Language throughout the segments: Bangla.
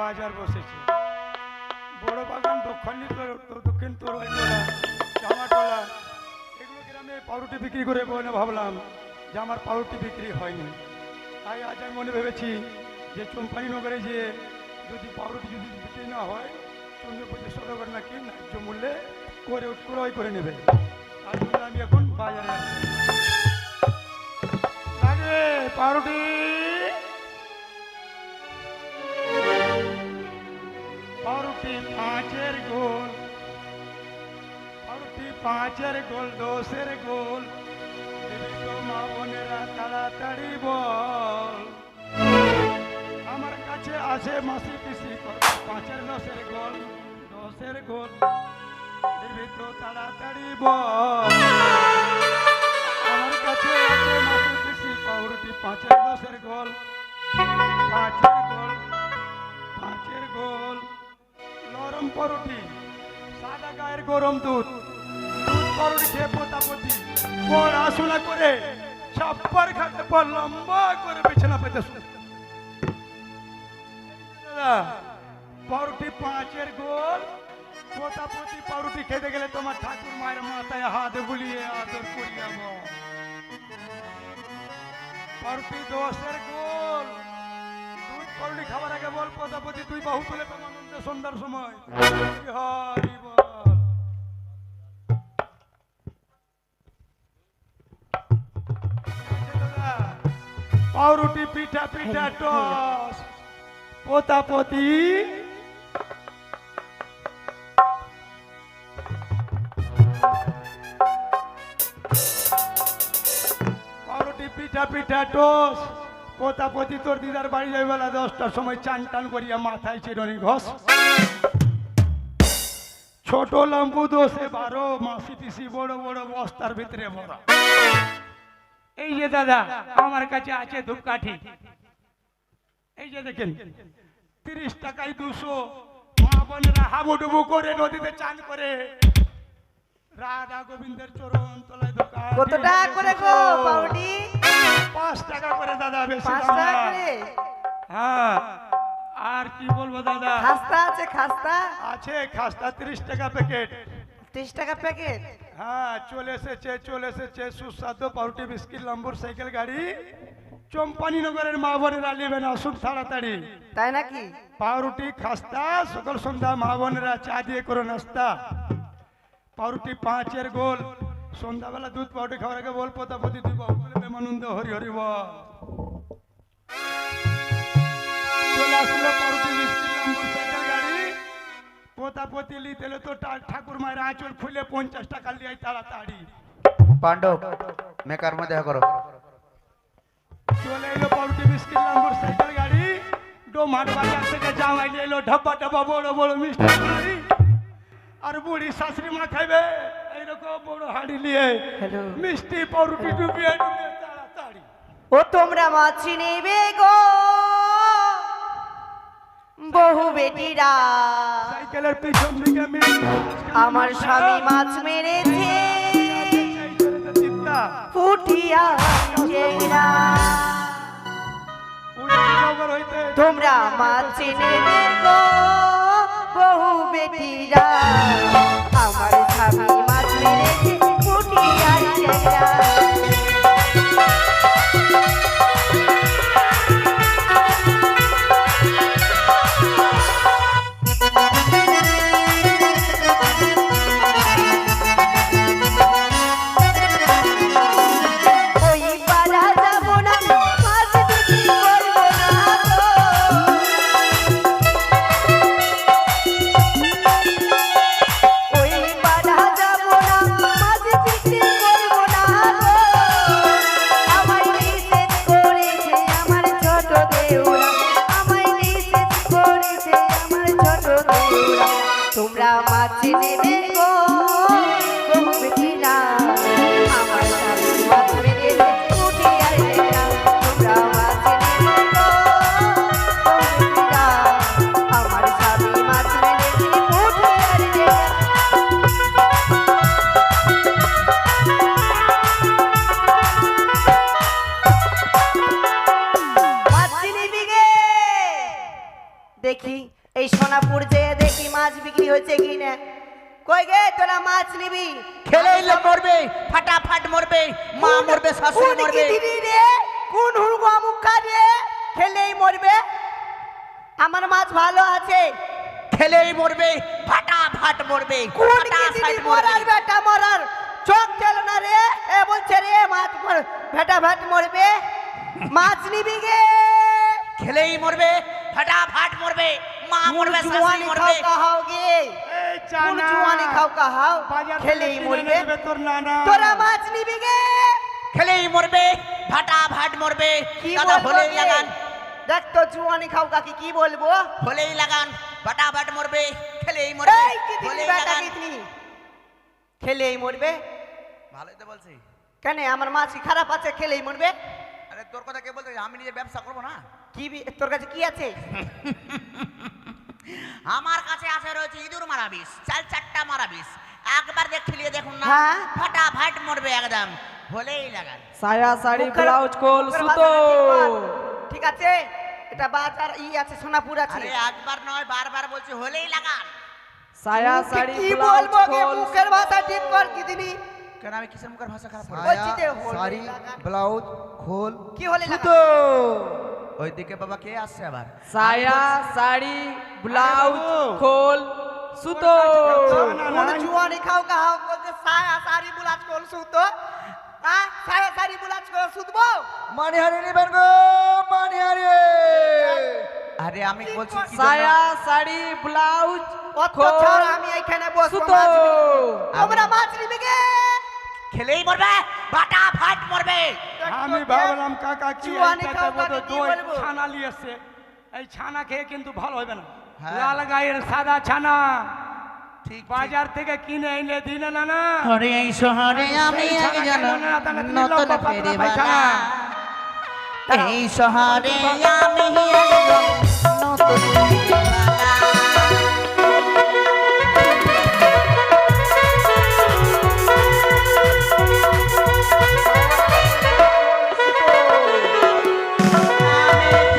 বাজার বসেছে। বড় বাগান দক্ষিণ তোরবাড়িটোলা জামাটোলা এগুলো গ্রামে পাউরুটি বিক্রি করে বলে ভাবলাম যে আমার পাউরুটি বিক্রি হয়নি। তাই আজ আমি মনে ভেবেছি যে চম্পানীনগরে যে যদি পাউরুটি যদি বিক্রি না হয় চন্দ্রপতি সদগর নাকি ন্যায্য মূল্যে করে ক্রয় করে নেবে। তার জন্য আমি এখন বাজারে আছি। লাগে পাউরুটি পাউরুটি পাঁচের গোল, পাউরুটি পাঁচের গোল, দশের গোল, মা বোনেরা তাড়াতাড়ি বল। আমার কাছে আছে মাসি পিসি পাঁচের দশের গোল, দশের গোল, তাড়াতাড়ি বল। আমার কাছে আছে মাসি পিসি পাউরুটি পাঁচের দশের গোল, পাঁচের গোল, পাঁচের গোল। নরম পাউরুটি, সাদা গায়ের গরম দুধ, দুধ পাউরুটি খেয়ে পোতাপতি পড়াশোনা করে ছাপ্পার খাতে পর লম্বা করে বিছানা পেতে পাউরুটি পাঁচের গোল। পোতাপতি পাউরুটি খেতে গেলে তোমার ঠাকুর মায়ের মাথায় হাত বুলিয়ে আদর করিয়া পাউরুটি দশের গোল। দুধ পাউরুটি খাবার আগে বল পোতাপতি তুই বাহু তুলে প্রেমানন্দে সন্ধ্যার সময় হরি বল। পাউরুটি পিঠা পিঠা টস পোতাপতি পাউরুটি পিঠা পিঠা টস পোতাপতি তোর দিদার বাড়ি যাই বেলা 10টার সময় চান টান করিয়া মাথায় চিরনি ঘষ। ছোট লম্বু 10-12 মাসি পিসি বড় বড় বস্তার ভিতরে ভরা। এই যে দাদা আমার কাছে আছে ধূপকাঠি, এই যে দেখেন 30 টাকায় 200। মা বোনেরা হাবুডুবু করে নদীতে চান করে রাধা গোবিন্দের চরণ তলায় দোকান। কত টাকা করে গো পাউরুটি? 5 টাকা করে দাদা, বেশি 5 টাকা করে? হ্যাঁ। আর কি বলবো দাদা, খাস্তা আছে? খাস্তা আছে, খাস্তা 30 টাকা প্যাকেট। 30 টাকা প্যাকেট? হ্যাঁ চলে এসেছে সুস্বাদু পাউরুটি বিস্কিট লম্বুর সাইকেল গাড়ি। চম্পানীনগরের মা বোনেরা নেবেন, আসুন তাড়াতাড়ি। তাই নাকি? পাউরুটি খাস্তা সকাল সন্ধ্যা মা বোনেরা চা দিয়ে করো নাস্তা। পাউরুটি পাঁচের গোল, সন্ধ্যাবেলা দুধ পাউরুটি খাওয়ার আগে বল পোতাপতি তুই বাহু তুলে প্রেমানন্দ হরি হরি বল। চলে আসলো পাউরুটি বিস্কিট লম্বুর সাইকেল গাড়ি। পোতাপতি লিতে তো ঠাকুর মায়ের আঁচল খুলে 50 টাকা লিয়ে তাড়াতাড়ি। পাণ্ডব মেকার মধ্যে দেখা করো। চলে এলো পাউরুটি বিস্কিট লম্বুর সাইকেল গাড়ি। ডোমাট বাজার থেকে জামাই নিয়ে এলো ঢাব্বা ঢাব্বা বড় বড় মিষ্টি গাড়ি। আর বুড়ি শাশুড়ি মা খাইবে এইরকম বড় হাঁড়ি নিয়ে মিষ্টি পাউরুটি ডুবিয়ে ডুবিয়ে তাড়াতাড়ি। ও তোমরা মাছ নেবে গো বহু বেটিরা, সাইকেলের পিছন দিকে আমার স্বামী মাছ মেরেছে পুঠিয়া চেংড়া। তোমরা মাছ নেবে গো বহু বেটিরা, আমার স্বামী মাছ মেরেছে পুঠিয়া চেংড়া। তোমরা মাছ নেবে গো বহু বেটিরা, আমার স্বামী মাছ মেরেছে পুঠিয়া চেংড়া। তোমরা মাছ নেবে গো বহু বেটিরা, আমার স্বামী মাছ মেরেছে পুঠিয়া চেংড়া। মাছ নিবি গে দেখি হয়েছে কি না কই গে তোরা মাছ নিবি খেলেই লোক মরবে, ফাটাফাট মরবে, মা মরবে, শাশুড়ি কোন মরবে। গিদিরি রে কোন হুড়গো মুখা রে খেলেই মরবে আমার মাছ ভালো আছে খেলেই মরবে, ফাটাফাট মরবে, কোন ফাটাফাট গিদিরি মরবে। মরার বেটা মরার চোখ চল না রে এ বলছে রে মাছ বেটা ভাট মরবে মাছ নিবি গে খেলেই মরবে, ফাটাফাট মরবে, মা মরবে, শাশুড়ি জুয়ানি মরবে। খাও কাহাও গে এই কোন চানা জুয়ানি খাও কাহাও বাজার থেকে খেলেই কিনে মরবে এনে দেবে তোর নানা। তোরা মাছ নিবি গে খেলেই মরবে, ফাটাফাট মরবে, কি দাদা বলবো হলেই গে? লাগান, দেখ তো জুয়ানি খাও কাকি কি বলবো হলেই লাগান, ফাটাফাট মরবে, খেলেই মরবে, এই কিতনি হলেই বেটা লাগান। কিতনি খেলেই মরবে ভালোই তো বলছি। কেন আমার মাছ কি খারাপ আছে খেলেই মরবে আরে তোর কথা কে বলতে, আমি নিজে ব্যবসা করবো না? তোর কাছে কি আছে আমার কাছে আছে রয়েছে ইঁদুর মারা বিষ, চাল চারটা মারা বিষ, একবার খেলিয়ে দেখুন না, হ্যাঁ। ফাটাফাট মরবে একদম, হলেই লাগান। সায়া শাড়ি মুখের- ব্লাউজ কোল মুখের সুতো ভাষাটা ঠিক বল। ঠিক আছে এটা বাজার আছে সোনাপুর আছে আরে একবার নয় বারবার বলছি, হলেই লাগান। সায়া মুখে শাড়ি কি ব্লাউজ বলবো গে কোল মুখের ভাষা ঠিক কর কি দিনি কেন আমি কিসের মুখের ভাষা খারাপ করবো? বলছি যে হলেই শাড়ি লাগান। ব্লাউজ খোল কি হলে সুতো ওইদিকে বাবা কে আসছে আবার? সায়া শাড়ি ব্লাউজ খোল সুতো কোন জুয়ানি খাও কাহাও বলতে সায়া শাড়ি বুলাজ কোল সুতো হ্যাঁ সায়া শাড়ি বুলাজ কোল সুতবো মানিহারি নেবেন গো মানিহারি আরে আমি বলছি কি সায়া শাড়ি ব্লাউজ অত খোল ছাড় আমি এখানে বসবো সুতো মাছ নিবি। তোমরা মাছ নিবি গে খেলেই মরবে, ফাটাফাট মরবে। আমি ভাবলাম কাকা কি জুয়ানি এইটাতে খাও বোধহয় কাকা, কি দই বলবো? ছানা নিয়েছে এই ছানা খেয়ে কিন্তু ভালো হবে না হ্যাঁ। লাল গায়ের সাদা ছানা ঠিক বাজার থেকে কিনে এনে দিলে না না হরে এই শহরে আমি সেই ছানা একজন খাইলো না, তাহলে তুমি নতুন লম্বা পাতলা ফেরিওয়ালা। পায়খানা। এই শহরে আমি একজন নতুন ফেরিওয়ালা। আমি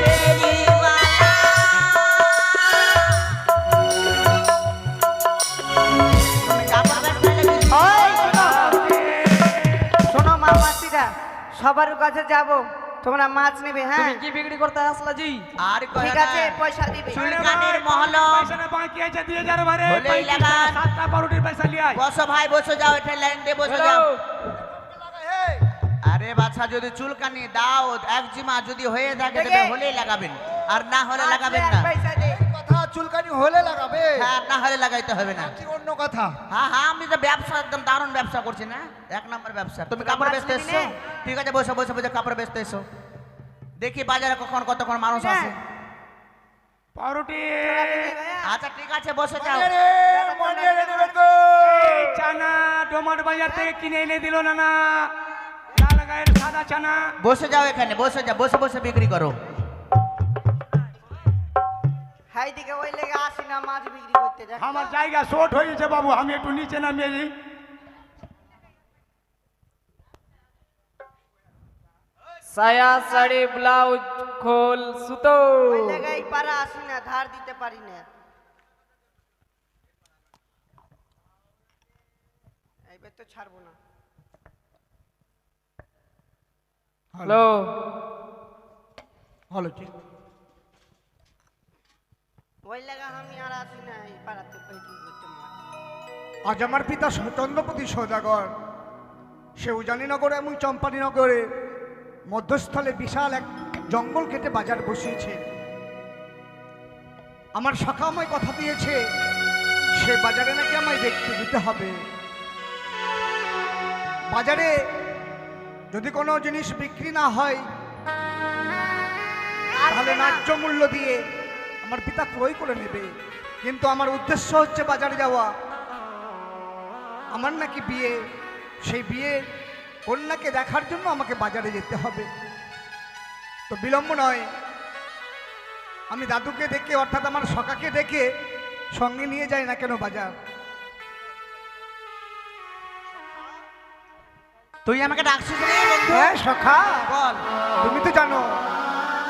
ফেরিওয়ালা। তুমি কাপড় বেচতে লেগেছো? ওই শোনো মা মাসিরা সবার কাছে যাব তোমরা মাছ নেবে হ্যাঁ তুমি কি বিক্রি করতে আসলা জি আর কয় ঠিক না। আছে পয়সা দিবে চুলকানির মহল পয়সা না বাকি আছে দিয়ে যার মারে হলেই লাগান। সাতটা পাউরুটির পয়সা লিয়ে আয় বসো ভাই বসে যাও, এটা লাইন দিয়ে বসে যাও। আরে বাচ্চা যদি চুলকানি দাও একজিমা যদি হয়ে থাকে তবে হলেই লাগাবেন, আর না হলে লাগাবেন না। পয়সা দে কথা চুলকানি হলে লাগাবে হ্যাঁ না হলে লাগাইতে হবে না। কি অন্য কথা হ্যাঁ হ্যাঁ আমি তো ব্যবসা একদম দারুণ ব্যবসা করছি না, এক নম্বর ব্যবসা। তুমি তোরা কাপড় মাছ বেচতে নিবি এসছো? না? ঠিক আছে বসে বসে বসে কাপড় বেচতে এসো, দেখি বাজারে কখন কতক্ষণ মানুষ না। আসে। পাউরুটি আচ্ছা ঠিক আছে বসে যাও। মানিহারি নেবেন গো এই ছানা ডোমার বাজার থেকে কিনে এনে দিল না না লাল গায়ের সাদা ছানা বসে যাও এখানে, বসে যাও, বসে বসে বিক্রি করো। হাই দিকে ওই লেগে আসি না মাছ বিক্রি করতে দেখ আমার জায়গা শর্ট হয়েছে বাবু আমি একটু নিচে নামিয়ে দিই সায়া শাড়ি ব্লাউজ খোল সুতো ওই লেগে এই পারা আসি না ধার দিতে পারি না এইবার তো ছাড়বো না হ্যালো হলো ঠিক ওই লেগে আমি আর আসি না এই পাড়াতে বিক্রি করতে মাছ আজ আমার পিতা চন্দ্রপতি সৌদাগর সে উজানিনগর এবং চম্পানীনগরে মধ্যস্থলে বিশাল এক জঙ্গল কেটে বাজার বসিয়েছে। আমার শাখা আমায় কথা দিয়েছে সে বাজারে নাকি আমায় দেখতে দিতে হবে। বাজারে যদি কোনো জিনিস বিক্রি না হয় তাহলে ন্যায্য মূল্য দিয়ে আমার পিতা ক্রয় করে নেবে। কিন্তু আমার উদ্দেশ্য হচ্ছে বাজারে যাওয়া, আমার নাকি বিয়ে, সেই বিয়ে কন্যাকে দেখার জন্য আমাকে বাজারে যেতে হবে। তো বিলম্ব নয়, আমি দাদুকে ডেকে অর্থাৎ আমার সখাকে ডেকে সঙ্গে নিয়ে যাই না কেন বাজার। তুই আমাকে ডাকছিস রে বন্ধু? হ্যাঁ সখা, বল। তুমি তো জানো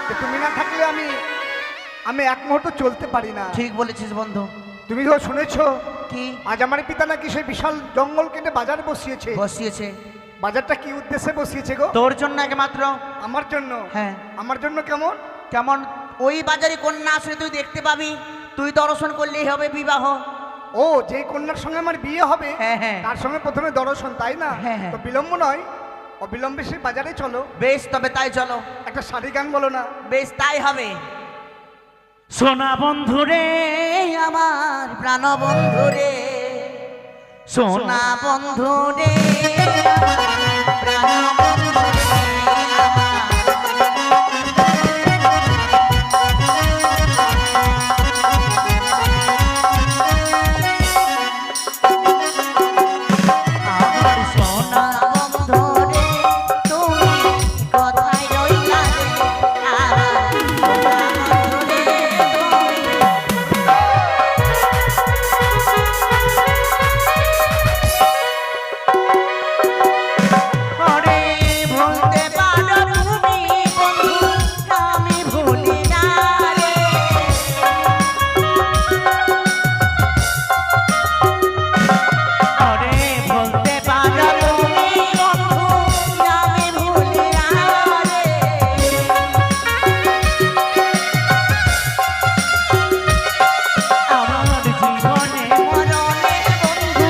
যে তুমি না থাকলে আমি এক মুহূর্ত চলতে পারি না। ঠিক বলেছিস বন্ধু। তুমি তো শুনেছো কি আজ আমার পিতা নাকি সেই বিশাল জঙ্গল কেটে বাজার বসিয়েছে। বসিয়েছে? বাজারটা কি উদ্দেশ্যে বসিয়েছে গো? তোর জন্য একমাত্র। আমার জন্য? হ্যাঁ। আমার জন্য কেমন? কেমন? ওই বাজারে কন্যা আসলে তুই দেখতে পাবি, তুই দর্শন করলেই হবে বিবাহ। ও, যে কন্যার সঙ্গে আমার বিয়ে হবে হ্যাঁ, হ্যাঁ। তার সঙ্গে প্রথমে দর্শন, তাই না? হ্যাঁ, হ্যাঁ। তো বিলম্ব নয়, অবিলম্বে সেই বাজারে চলো। বেশ, তবে তাই চলো। একটা শাড়ি গান বলো না। বেশ, তাই হবে। সোনা বন্ধু রে আমার প্রাণ বন্ধু রে, সোনা বন্ধু রে আমার প্রাণ বন্ধু রে, আমার সোনা বন্ধু রে তুমি কোথায় রইলা রে, আমার সোনা বন্ধু রে ওরে ভুলতে পারো তুমি বন্ধু, আমি ভুলি না রে। ওরে ভুলতে পারো তুমি বন্ধু, আমি ভুলি না রে। আমার জীবনে মরণে বন্ধু,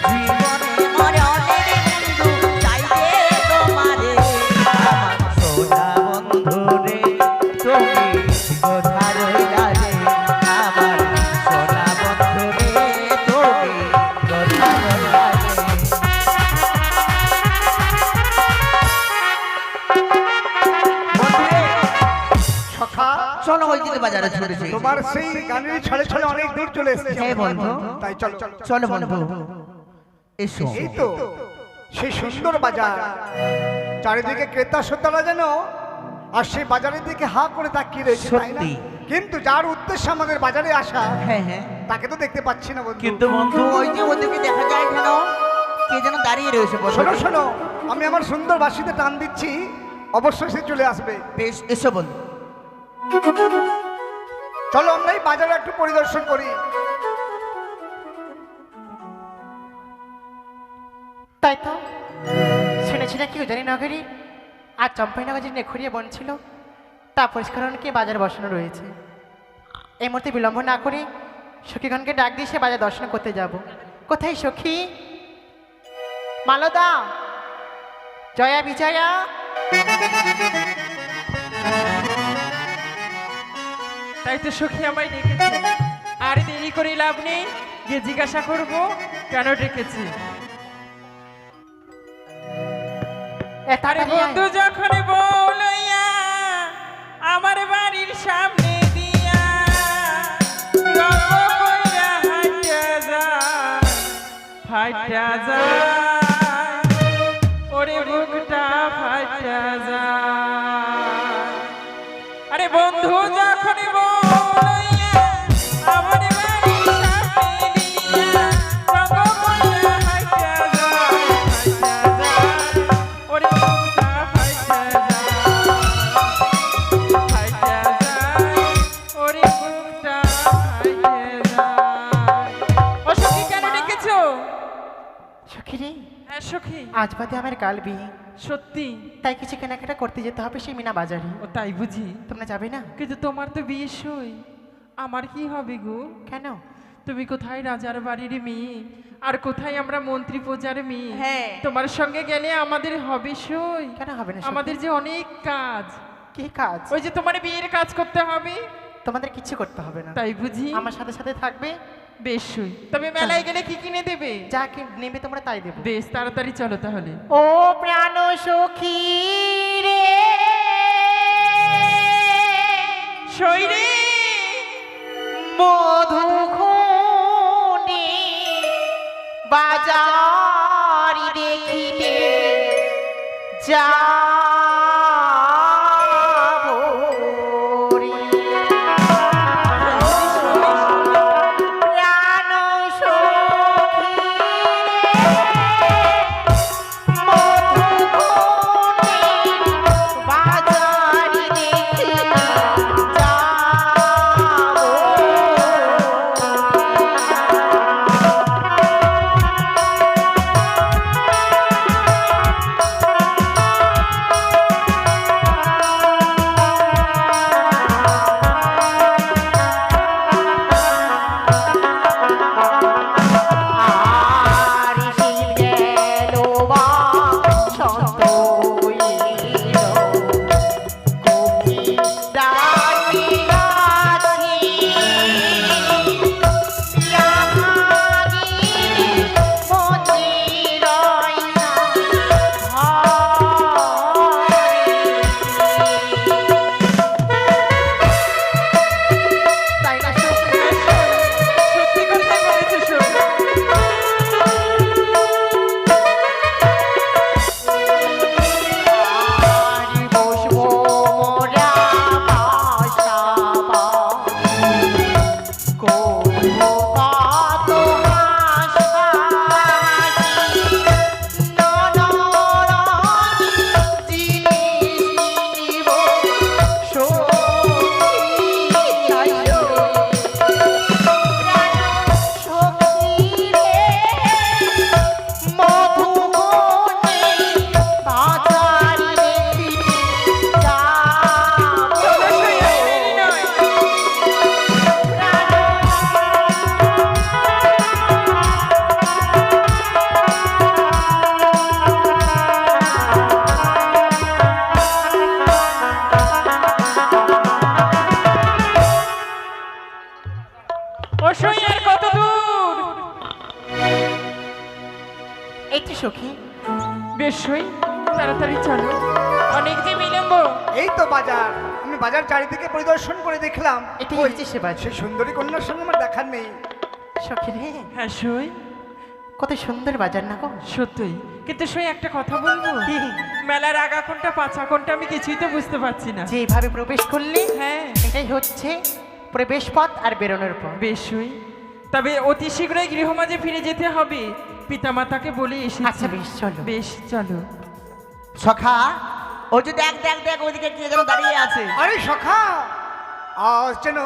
জীবনে মরণে বন্ধু চাইবে তোমারে, আমার সোনা বন্ধু রে তুমি কোথা রইলা রে, আমার সোনা বন্ধু রে তুমি কোথা রইলা রে। বন্ধুরে, সখা, চলো ওই দিকে বাজারে ছুটেছি। তোমার সেই গানের ছলে ছলে অনেক দূর চলে এসেছে। হ্যাঁ বন্ধু। তাই চলো। চলো বন্ধু, এসো। এই তো সেই সুন্দর বাজার, চারিদিকে ক্রেতা শ্রোতারা যেন আর সেই বাজারের দিকে হা করে তাকিয়ে রয়েছে, তাই না? সত্যি। কিন্তু যার উদ্দেশ্যে আমাদের বাজারে আসা হ্যাঁ হ্যাঁ, তাকে তো দেখতে পাচ্ছি না বন্ধু। কিন্তু বন্ধু ওই যে ওদিকে দেখা যায় কেন, কে যেন দাঁড়িয়ে রয়েছে বন্ধু। শোনো শোনো, আমি আমার সুন্দর বাঁশিতে টান দিচ্ছি, অবশ্যই সে চলে আসবে। বেশ, এসো বন্ধু। চলো আমরা এই বাজারে একটু পরিদর্শন করি। তাই তো শুনেছি নাকি উজানি নগরী আর চম্পাইনগর যে নেখুরিয়া বন ছিল তা পরিষ্কারণকে বাজার বসানো রয়েছে। এই মুহূর্তে বিলম্ব না করে সখীগণকে ডাক দিয়ে সে বাজার দর্শন করতে যাব। কোথায় সখী? মালদা, জয়া, বিজয়া। তাই তো সখী আমায় ডেকেছে, আর দেরি করে লাভ নেই, গিয়ে জিজ্ঞাসা করবো কেন ডেকেছি। আরে বন্ধু যখন বউ লইয়া আমার বাড়ির সামনে দিয়া গল্প কইরা হাইটা যায়, ফাইটা যায়, ওরে বুকটা ফাইটা যায়। আরে বন্ধু যখন বউ লইয়া আমার বাড়ির সামনে দিয়া গল্প কইরা হাইটা যায়, ফাইটা যায়, ওরে বুকটা ফাইটা যায়, ফাইটা যায়, ওরে বুকটা ফাইটা যায়। ও সখী কেন ডেকেছো? সখী রে, হ্যাঁ সখী, আজ বাদে আমার কাল বিয়ে, সত্যি? তাই কিছু কেনাকাটা করতে যেতে হবে সেই মিনা বাজারে। ও তাই বুঝি? তোমরা যাবে না? কিন্তু তোমার তো বিয়ে সই, আমার কি হবে গো? কেন? তুমি কোথায় রাজার বাড়ির মেয়ে আর কোথায় আমরা মন্ত্রী প্রজার মেয়ে। হ্যাঁ। তোমার সঙ্গে গেলে আমাদের হবে সই। কেন হবে না সখী? আমাদের যে অনেক কাজ, কি কাজ? ওই যে তোমার বিয়ের কাজ করতে হবে। তোমাদের কিছু করতে হবে না, তাই বুঝি? আমার সাথে সাথে থাকবে। বেশ সই, তবে মেলায় গেলে কি কিনে দেবে? যা কি নেবে তোমরা তাই দেবো। বেশ, তাড়াতাড়ি চলো তাহলে। ও প্রাণ সখী রে, সই রে, মধু খুনি বাজারি দেখিতে যাবো রে। প্রাণ সখী রে, মধু খুনি তো বাজার, আমি বাজার চারিদিকে পরিদর্শন করে দেখলাম এটাই ওই, হচ্ছে সে বাজার। সেই সুন্দরী কন্যার সঙ্গে আমার দেখার নেই। সখী রে, হ্যাঁ সই, কত সুন্দর বাজার না গো। সত্যই। কিন্তু সই একটা কথা বলবো, কি? মেলার আগা কোনটা পাছা কোনটা আমি কিছুই তো বুঝতে পারছি না। যেভাবে প্রবেশ করলে হ্যাঁ এটাই হচ্ছে প্রবেশ পথ আর বেরোনোর পথ। বেশ সই, তবে অতি শীঘ্রই গৃহমাঝে ফিরে যেতে হবে, পিতামাতাকে বলে এসেছি। আচ্ছা বেশ, চলো। বেশ চলো। সখা, ও যে দেখ দেখ দেখ ওইদিকে কে যেন দাঁড়িয়ে আছে। আরে সখা, আজ যেন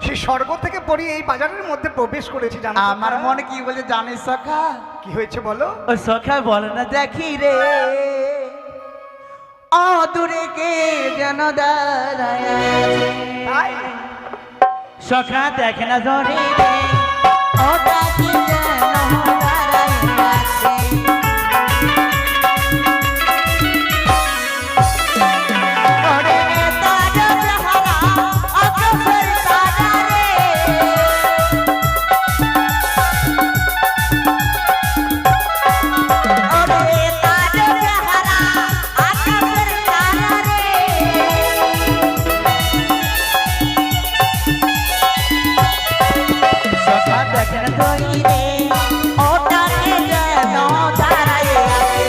সেই স্বর্গ থেকে পড়ি এই বাজারের মধ্যে প্রবেশ করেছি, জানো তো? আমার মনে কি বলে জানিস সখা? কি হয়েছে বলো? ও সখা বল না দেখি রে, ও দূরে কে যেন দাঁড়ায় আছে। তাই? সখা দেখে না ধরে রে, ও দেখি যেন দাঁড়ায় আছে। ওরে তারা যাহারা আকাশের তারা রে, ওরে তারা যাহারা আকাশের তারা রে, সখা দেখেন ধইরে, ওটাকে যেন দাঁড়ায় আছে।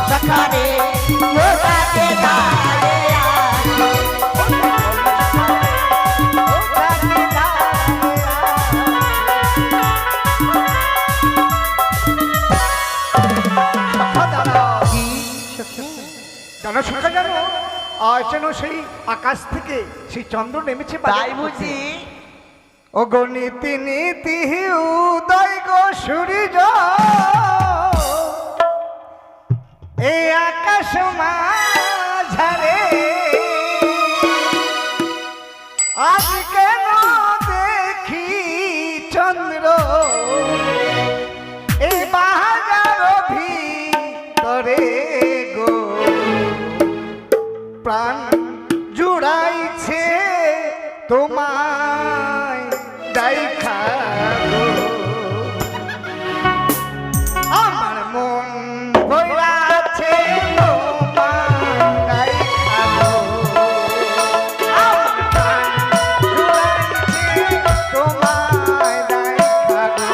সখারে ওটাকে দাঁড়ায় আছে। জানো সখা, জানো আজ যেন সেই আকাশ থেকে সেই চন্দ্র নেমেছে তাই বাজারের মধ্যে। বুঝি? ও গো নীতি নীতি উদয় গো সূর্য, এই আকাশ মাঝারে আজ কেন দেখি চন্দ্র, এই বাজার ভিতরে গো প্রাণ জুড়াইছে তোমায় দেখা গো। আমার মন ভইরাছে তোমায় দেখা গো। আমার প্রাণ জুড়াইছে তোমায় দেখা গো।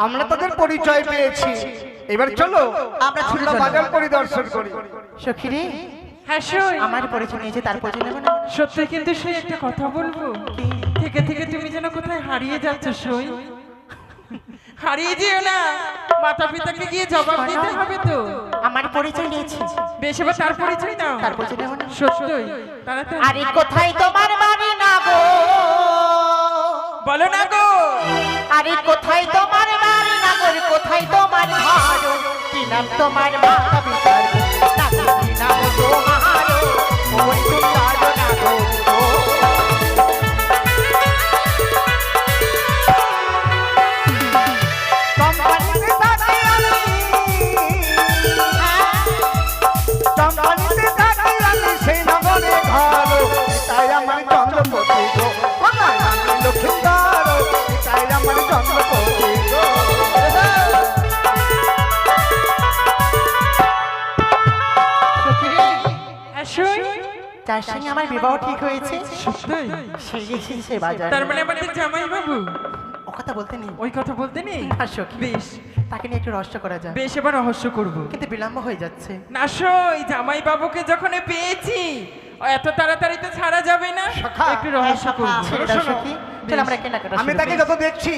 আমরা তাদের পরিচয় পেয়েছি, এবার চলো আমরা ছুটে চলো। বাজার পরিদর্শন করি। সখী রে, হ্যাঁ সই আমার পরিচয় নিয়েছে, তার পরিচয় নেবো না? সত্যি কিন্তু সেই একটা কথা বলবো, থেকে থেকে তুমি যেন কোথায় হারিয়ে যাচ্ছ সই। হারিয়ে যেও না, মাতা পিতাকে গিয়ে জবাব দিতে হবে তো। আমার পরিচয় নিয়েছি, বেশ এবার তার পরিচয় নাও। তার পরিচয় নেবো না? সত্যই তাড়াতাড়ি আরে কোথায় তোমার বাড়ি না গো? বলো না গো। আরে কোথায় তোমার বাড়ি না গো? কোথায় তোমার ঘর? কি নাম তোমার মাতা পিতার? নাকি কি নাম তোমার? ওই সুন্দর না গো। কোম্পানিতে থাকি আমি, কোম্পানিতে থাকি আমি, সেই নগরে ঘর, তাই আমার চন্দ্রপতি গো। ও না, আমি লক্ষ্মীন্দর, তাই আমার চন্দ্রপতি গো। সখী রে, হ্যাঁ সই, যার সঙ্গে আমার বিবাহ ঠিক হয়েছে সত্যই। সে এসেছে বাজারে। তার মানে আমাদের জামাই বাবু। ও কথা বলতে নেই। ওই কথা বলতে নেই। না সখী, বেশ তাকে নিয়ে একটু রহস্য করা যায়, বেশ এবার রহস্য করব। কিন্তু বিলম্ব হয়ে যাচ্ছে। না সই, জামাই বাবুকে যখন পেয়েছি এত তাড়াতাড়ি তো ছাড়া যাবে না, সখা, একটু রহস্য করব। ছেড়ে দাও সখী, চল আমরা কেনাকাটা আমি শুরু তাকে করি। যত দেখছি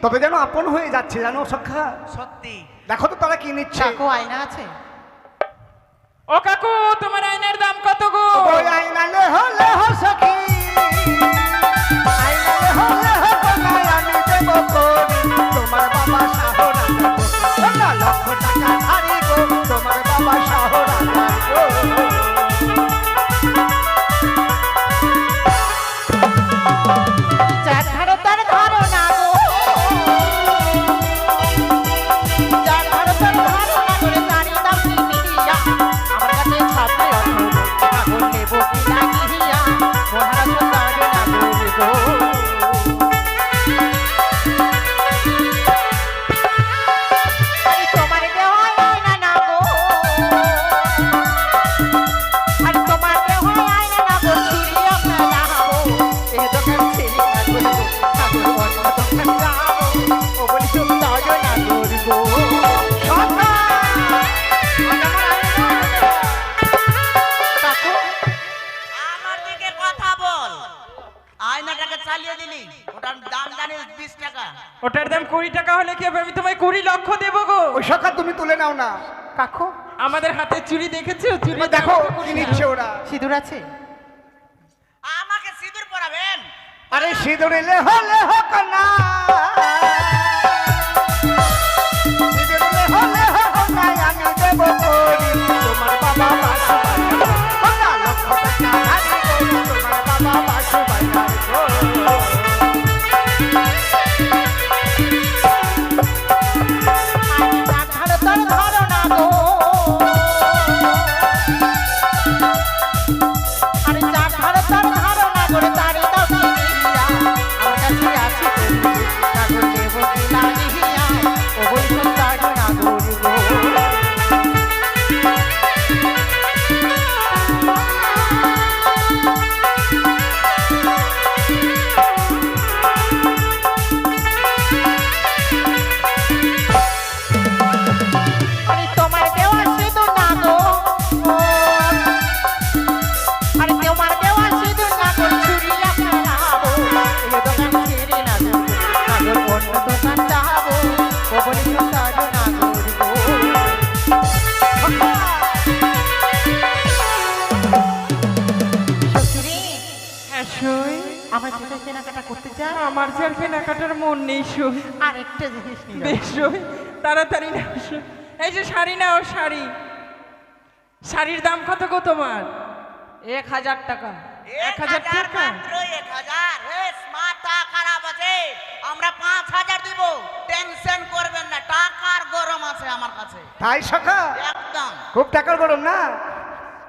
তত যেন আপন হয়ে যাচ্ছে, জানো সখা? সত্যি দেখো তো তারা কি নিচ্ছে। কাকু আয়না আছে? ও কাকু, তোমার আয়নার দাম কত গো? ওই আইনালে হলে হো সখী, আইনালে হলে হো কোনায় আমি দেব করি, তোমার বাবা শাহরা গো, না লক্ষ টাকা ধারি গো, তোমার বাবা শাহরা গো। যার ভারতের ধারণা গো, যার ভারতের ধারণা করে তারই দাম কিনিয়া, আমার কাছে ছাপে অথবা পাগল নেব কি লাগিয়া, মহারাজ ধারণা গো। আরে তোমার দেহ আয়না না গো, আরে তোমার দেহ আয়না না গো, ছুরিয়া ফেলাবো, এই দোকান ছেড়ে না করবো, ঠাকুর অন্য দোকান যাবো, ও বলি তুমি দরজা না করবো। কাকু, আমার দিকে কথা বল, আয়নাটাকে চালিয়ে দিলি, ওটার দাম জানিস 20 টাকা। ওটার দাম 20 টাকা হলে কি হবে? আমি তোমায় 20 লক্ষ দেবো গো। ওই সখা তুমি তুলে নাও না, কাকু আমাদের হাতে চুরি দেখেছো? চুরি এবার দেখো কি নিচ্ছে ওরা। সিঁদুর আছে? আমাকে সিঁদুর পরাবেন? আরে সিঁদুর এলে হলে হোক না, সিঁদুর এলে হলে হোক না, আমি দেব করি, তোমার বাবা বাসু বাইনা, ও না লক্ষ টাকা ধারি গো, তোমার বাবা বাসু বাইনা গো। যার ভারতের ধারণা গো, আরে যার ভারতের ধারণা করে তারই দাও কিনিয়া, আমার কাছে আছে পাগল নেব কি লাগিয়া, ও বৈষ্ণব ধারণা করবো। আরে তোমার দেওয়া সিঁদুর না গো, আরে তোমার দেওয়া সিঁদুর না গো, ছুরিয়া ফেলাবো, এই দোকান ছেড়ে না গো, পাগল অন্য দোকান যাবো, ও বলি ধারণা করবো। সত্যি হ্যাঁ সই, আমার যেটা কেনাকাটা করতে চাই, আমার যে আর কেনাকাটার মন নেই সই। আর একটা জিনিস নিয়ে বেশ সই, তাড়াতাড়ি নাও সই। এই যে শাড়ি নাও, শাড়ি। শাড়ির দাম কত গো তোমার? 1000 টাকা। 1000 টাকা? মাত্র 1000। হেস, মাথা খারাপ আছে, আমরা 5000 দিব, টেনশন করবেন না, টাকার গরম আছে আমার কাছে তাই সখা, একদম। খুব টাকার গরম না?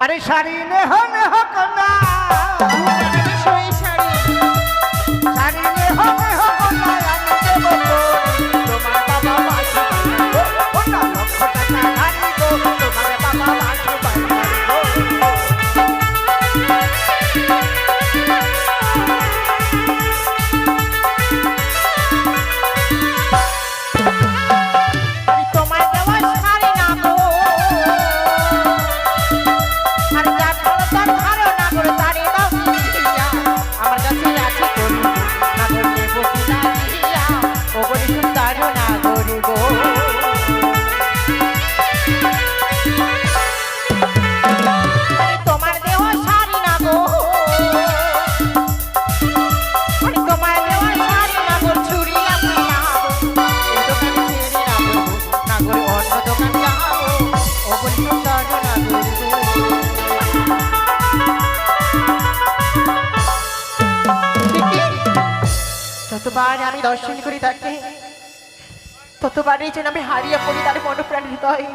আরে শাড়ি নে হলে হোক না, সই শাড়ি। শাড়ি নে হলে হোক না, আমি দেব করি, তোমার বাবা বাসু বাইনা গো, ও না লক্ষ টাকা ধারি গো, তোমার বাবা বাসু বাইনা গো। যতবার আমি দর্শন করি তাকে ততবারই যেন আমি হারিয়ে পড়ি তার মনপ্রাণ হৃদয়।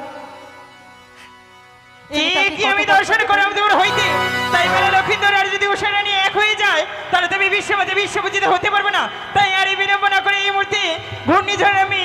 এই কি আমি দর্শন করাম দূর হইতে, তাই বলে লক্ষিন্দর আর যদি উষারানী এক হয়ে যায় তাহলে তুমি বিশ্বপতি বিশ্বপূজিত হতে পারবে না। তাই আর এই বিলম্ব না করে এই মুহূর্তে ঘূর্ণিঝড় আমি